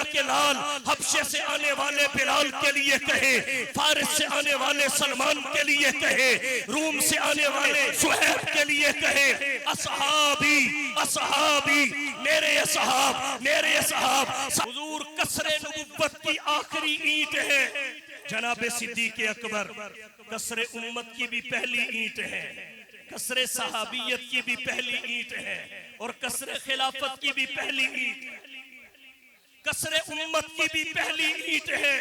آمنہ کے لال حبشے سے آنے والے بلال کے لیے کہے، فارس سے آنے والے سلمان کے لیے کہے، روم سے آنے والے سہیب کے لیے کہے، اصحابی اصحابی، میرے اصحاب میرے اصحاب۔ حضور قصر نبوت کی آخری اینٹ ہے جناب صدیق اکبر، قصر امت کی بھی پہلی اینٹ ہے، قصر صحابیت کی بھی پہلی اینٹ ہے، اور قصر خلافت کی بھی پہلی اینٹ، قصر امت کی بھی پہلی اینٹ ہے،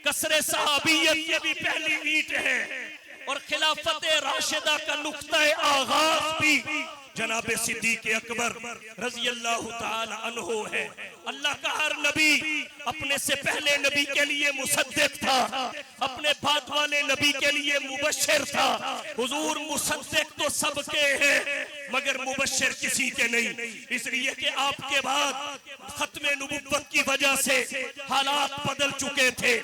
قصر صحابیت کی بھی پہلی اینٹ ہے، اور خلافت راشدہ کا نقطہ آغاز بھی جناب صدیق اکبر رضی اللہ تعالی عنہ ہے۔ اللہ کا ہر نبی اپنے سے پہلے نبی کے لیے مصدق تھا، اپنے بعد والے نبی کے لیے مبشر تھا۔ حضور مصدق تو سب کے ہیں مگر مبشر کسی کے نہیں، اس لیے کہ آپ کے بعد ختم نبوت کی وجہ سے حالات بدل چکے تھے،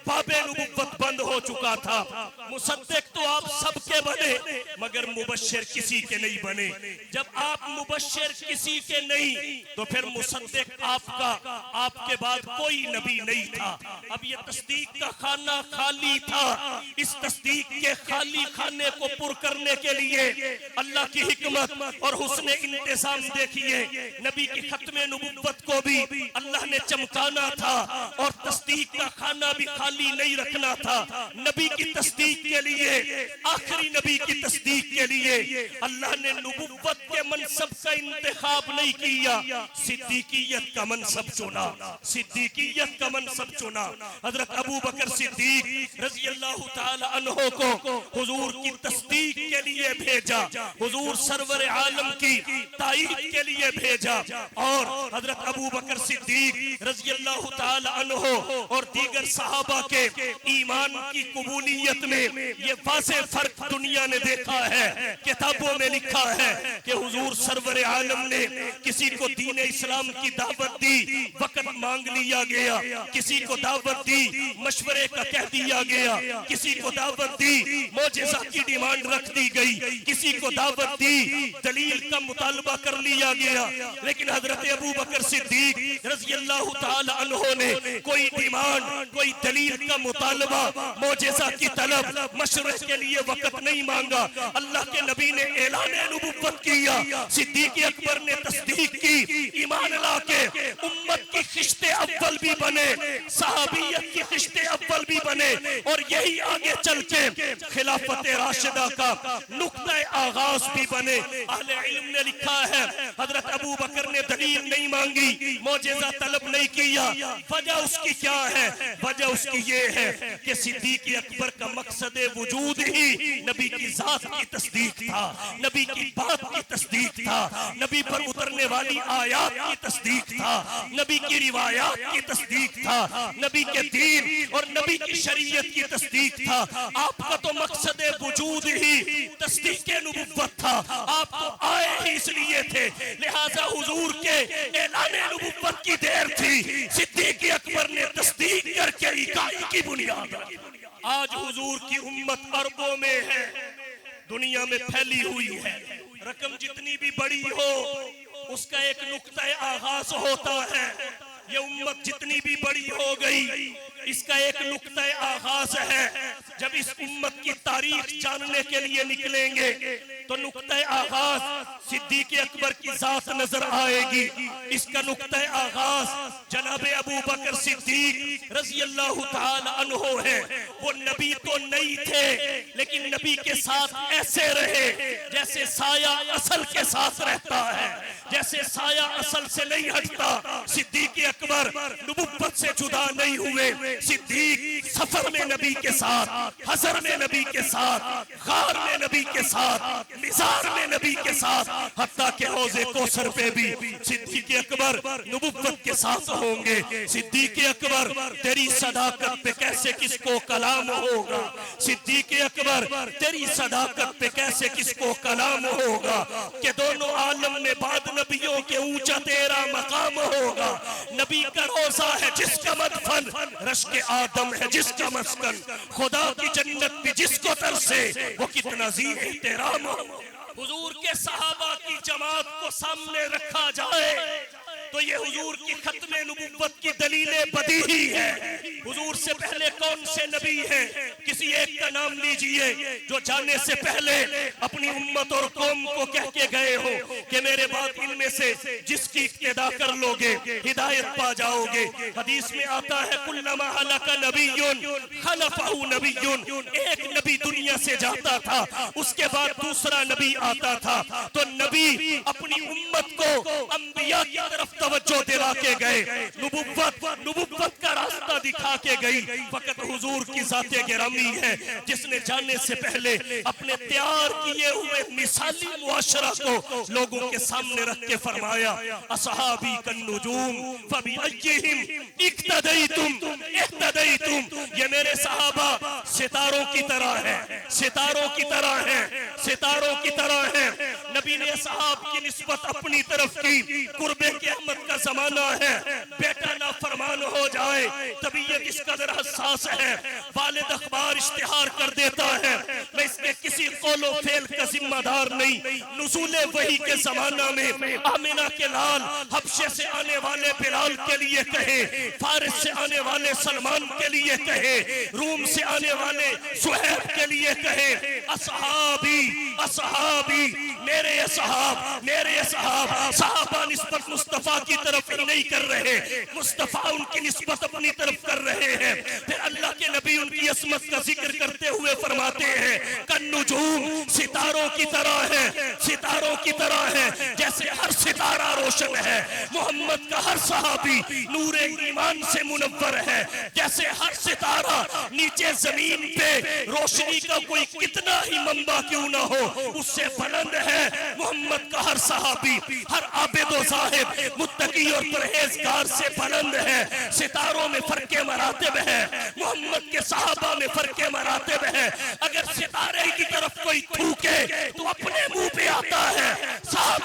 باب نبوت بند ہو چکا تھا۔ مصدق تو آپ سب کے بنے مگر مبشر کسی کے نہیں بنے۔ جب آپ مبشر کسی کے نہیں تو پھر مصدق آپ کے بعد کوئی نبی نہیں تھا۔ اب یہ تصدیق کا خانہ خالی تھا، اس تصدیق کے خالی خانے کو پر کرنے کے لیے اللہ کی حکمت اور حسن انتظام دیکھیے، نبی کی ختم نبوت کو بھی اللہ نے چمکانا تھا اور تصدیق کا خانہ بھی خالی نہیں رکھنا تھا۔ نبی کی تصدیق کے لیے، آخری نبی کی تصدیق کے لیے اللہ نے نبوت کے منصب کا انتخاب نہیں کیا، صدیقیت کا منصب چنا، صدیقیت کا منصب چنا۔ حضرت ابو بکر صدیق رضی اللہ تعالی عنہ کو حضور کی تصدیق کے لیے بھیجا، حضور سرور عالم کی تائید کے لیے بھیجا، اور حضرت ابو بکر صدیق رضی اللہ تعالی عنہ اور دیگر صحابہ کے ایمان کی قبولیت میں یہ واضح فرق دنیا نے دیکھا ہے۔ کتابوں میں لکھا ہے کہ حضور سرور عالم نے کسی کو دین اسلام کی دعوت دی، وقت مانگ لیا گیا، کسی کو دعوت دی مشورے کا کہہ دیا گیا، کسی کو دعوت دی معجزہ کی ڈیمانڈ رکھ دی گئی، کسی کو دعوت دی دلیل کا مطالبہ کر لیا گیا، لیکن حضرت ابو بکر صدیق رضی اللہ تعالی عنہ نے کوئی ڈیمانڈ، کوئی دلیل کا مطالبہ، معجزہ کی طلب، مشورے کے لیے وقت نہیں مانگا۔ اللہ کے نبی نے اعلان نبوت کیا، صدیق اکبر نے تصدیق کی، ایمان لا کے امت کی خشت اول بھی بنے، صحابیت کی خشت اول بھی بنے، اور یہی آگے چل کے خلافت راشدہ کا نقطہ آغاز بھی بنے۔ اہل علم نے لکھا ہے حضرت ابو بکر نے دلیل نہیں مانگی، معجزہ طلب نہیں کیا، وجہ اس کی کیا ہے؟ وجہ اس کی یہ ہے کہ صدیق اکبر کا مقصد وجود ہی نبی کی ذات کی تصدیق تھا، نبی کی بات کی تصدیق تھا، نبی پر اترنے والی آیات کی تصدیق تھا، نبی کی روایات کی تصدیق تھا، نبی کے دین اور نبی کی شریعت کی تصدیق تھا۔ آپ کا تو مقصد وجود ہی تصدیق نبوت تھا، آپ تو آئے ہی اس لیے تھے، لہٰذا حضور کے اعلان نبوت کی دیر تھی، صدیق اکبر نے تصدیق کر کے اکائی کی بنیاد۔ آج حضور کی امت اربوں میں ہے، دنیا میں پھیلی ہوئی ہے، رقم جتنی بھی بڑی ہو اس کا ایک نقطہ آغاز ہوتا ہے۔ یہ امت جتنی بھی بڑی ہو گئی اس کا ایک نقطہ آغاز ہے۔ جب اس امت کی تاریخ جاننے کے لیے نکلیں گے تو نقطہ آغاز صدیق اکبر کی ذات نظر آئے گی، اس کا نقطہ آغاز جناب ابو بکر صدیق رضی اللہ تعالی عنہ ہے۔ وہ نبی تو نہیں تھے لیکن نبی کے ساتھ ایسے رہے جیسے سایہ اصل کے ساتھ رہتا ہے، جیسے سایہ اصل سے نہیں ہٹتا۔ صدیق اکبر نبوت سے جدا نہیں ہوئے، صدیق سفر میں نبی کے ساتھ، حضر میں نبی کے ساتھ، غار میں نبی کے ساتھ، مزار میں نبی کے ساتھ، حتیٰ کہ حوض کوثر پہ بھی صدیق اکبر نبوت کے ساتھ ہوں گے۔ صدیق اکبر تیری صداقت پہ کیسے کس کو کلام ہوگا، صدیق اکبر تیری صداقت پہ کیسے کس کو کلام ہوگا، کہ دونوں عالم میں بعد نبیوں کے اونچا تیرا مقام ہوگا۔ نبی کا روزہ ہے جس کا مدفن، رشک آدم ہے جس کا مسکن، خدا کی جنت بھی جس کو ترسے وہ کتنا عظیم احترام ہو۔ حضور کے صحابہ کی جماعت کو سامنے رکھا جائے تو یہ حضور کی ختم نبوت کی دلیل بدیہی ہے۔ حضور سے پہلے کون سے نبی ہیں؟ کسی ایک کا نام لیجئے جو جانے سے پہلے اپنی امت اور قوم کو کہہ کے گئے ہو کہ میرے بعد ان میں سے جس کی اقتدا کر لوگے ہدایت پا جاؤ گے۔ حدیث میں آتا ہے کلما ہلک نبی خلفہ نبی، ایک نبی دنیا سے جاتا تھا اس کے بعد دوسرا نبی آتا تھا، تو نبی اپنی امت کو انبیاء کی طرف توجہ دلا کے گئے، نبوت کا راستہ دکھا کے گئی۔ فقط حضور کی ذات گرامی ہے جس نے جانے سے پہلے اپنے تیار کیے ہوئے مثالی معاشرہ کو لوگوں کے سامنے رکھ کے فرمایا اصحابی کالنجوم فبأیہم اقتدیتم اہتدیتم، یہ میرے صحابہ ستاروں کی طرح ہے، ستاروں کی طرح ہے، ستاروں کی طرح ہے۔ نبی نے صحاب کی نسبت اپنی طرف کی، قرب قیامت کا زمانہ ہے، بیٹا نافرمان ہو جائے طبیعت اس قدر حساس ہے، والد اخبار اشتہار کر دیتا ہے، میں اس میں کسی قول و فعل کا ذمہ دار نہیں۔ نزول وحی کے زمانہ میں آمنہ کے لال حبشے سے آنے والے بلال کے لیے کہے، فارس سے آنے والے سلمان کے لیے کہے، روم سے آنے والے سہیب کے لیے کہے اصحابی اصحابی، میرے اصحاب میرے اصحاب۔ صحابہ نسبت مصطفیٰ کی طرف ہی نہیں کر رہے، مصطفیٰ ان کی نسبت اپنی طرف کر رہے ہیں۔ پھر اللہ کے نبی ان کی عظمت کا ذکر کرتے ہوئے فرماتے ہیں کالنجوم، ستاروں کی طرح ہے، ستاروں کی طرح ہے، جیسے ہر ستارہ روشن ہے محمد کا ہر صحابی نور ایمان سے منور ہے، جیسے ہر ستارہ نیچے زمین پہ روشنی کا کوئی کتنا ہی منبع کیوں نہ ہو اس سے بلند ہے محمد کا ہر صحابی، ہر عابد و زاہد متقی اور پرہیزگار سے بلند ہے۔ ستاروں میں فرق مراتب ہے، محمد کے صحابہ میں فرق مراتب ہے۔ اگر ستارے کی طرف کوئی تھوکے تو اپنے منہ پہ آتا ہے، صحابہ